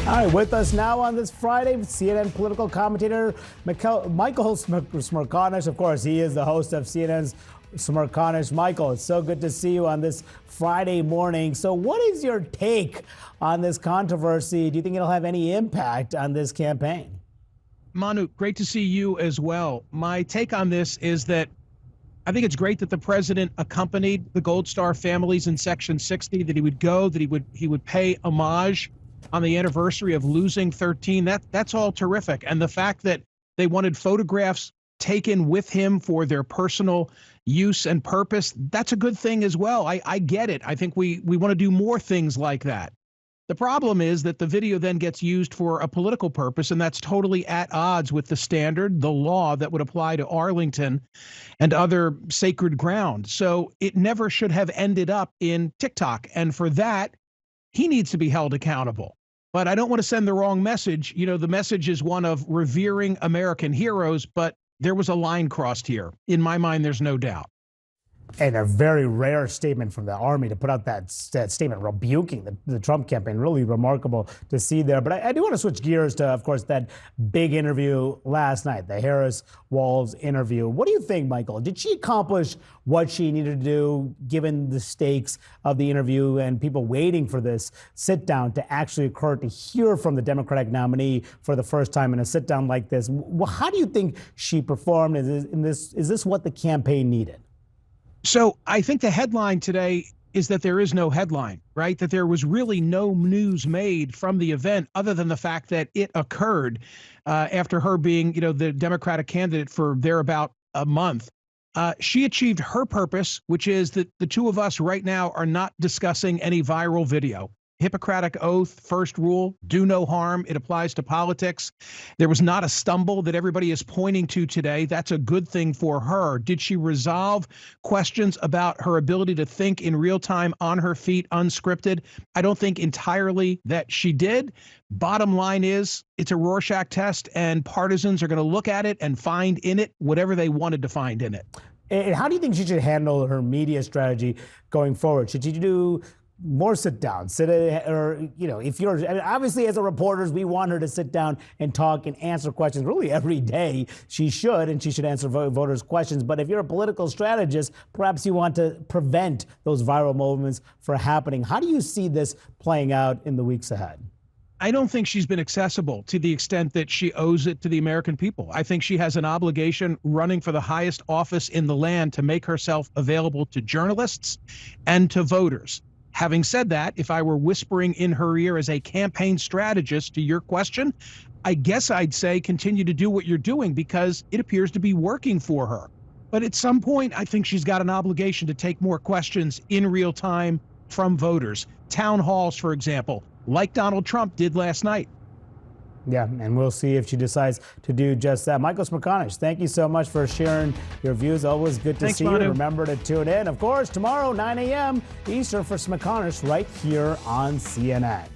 All right, with us now on this Friday, CNN political commentator Michael Smerconish. Of course, he is the host of CNN's Smerconish. Michael, it's so good to see you on this Friday morning. So what is your take on this controversy? Do you think it'll have any impact on this campaign? Manu, great to see you as well. My take on this is that I think it's great that the president accompanied the Gold Star families in Section 60, that he would go, that he would pay homage on the anniversary of losing 13. That's all terrific. And the fact that they wanted photographs taken with him for their personal use and purpose, that's a good thing as well. I get it. I think we want to do more things like that. The problem is that the video then gets used for a political purpose, and that's totally at odds with the standard, the law that would apply to Arlington and other sacred ground. So it never should have ended up in TikTok. And for that, he needs to be held accountable. But I don't want to send the wrong message. You know, the message is one of revering American heroes, but there was a line crossed here. In my mind, there's no doubt. And a very rare statement from the Army to put out that statement rebuking the Trump campaign. Really remarkable to see there. But I do want to switch gears to, of course, that big interview last night, the Harris-Walz interview. What do you think, Michael? Did she accomplish what she needed to do, given the stakes of the interview and people waiting for this sit-down to actually occur, to hear from the Democratic nominee for the first time in a sit-down like this? How do you think she performed? Is this what the campaign needed? So I think the headline today is that there is no headline, right? That there was really no news made from the event other than the fact that it occurred after her being, the Democratic candidate for about a month. She achieved her purpose, which is that the two of us right now are not discussing any viral video. Hippocratic oath, first rule, do no harm. It applies to politics. There was not a stumble that everybody is pointing to today. That's a good thing for her. Did she resolve questions about her ability to think in real time, on her feet, unscripted? I don't think entirely that she did. Bottom line is, it's a Rorschach test, and partisans are going to look at it and find in it whatever they wanted to find in it. And how do you think she should handle her media strategy going forward? Should she do more sit down, if you're, obviously as a reporters, we want her to sit down and talk and answer questions really every day. She should, and she should answer voters' questions. But if you're a political strategist, perhaps you want to prevent those viral moments from happening. How do you see this playing out in the weeks ahead? I don't think she's been accessible to the extent that she owes it to the American people. I think she has an obligation running for the highest office in the land to make herself available to journalists and to voters. Having said that, if I were whispering in her ear as a campaign strategist to your question, I guess I'd say continue to do what you're doing because it appears to be working for her. But at some point, I think she's got an obligation to take more questions in real time from voters. Town halls, for example, like Donald Trump did last night. Yeah, and we'll see if she decides to do just that. Michael Smerconish, thank you so much for sharing your views. Always good to see you. Remember to tune in, of course, tomorrow, 9 a.m. Eastern for Smerconish right here on CNN.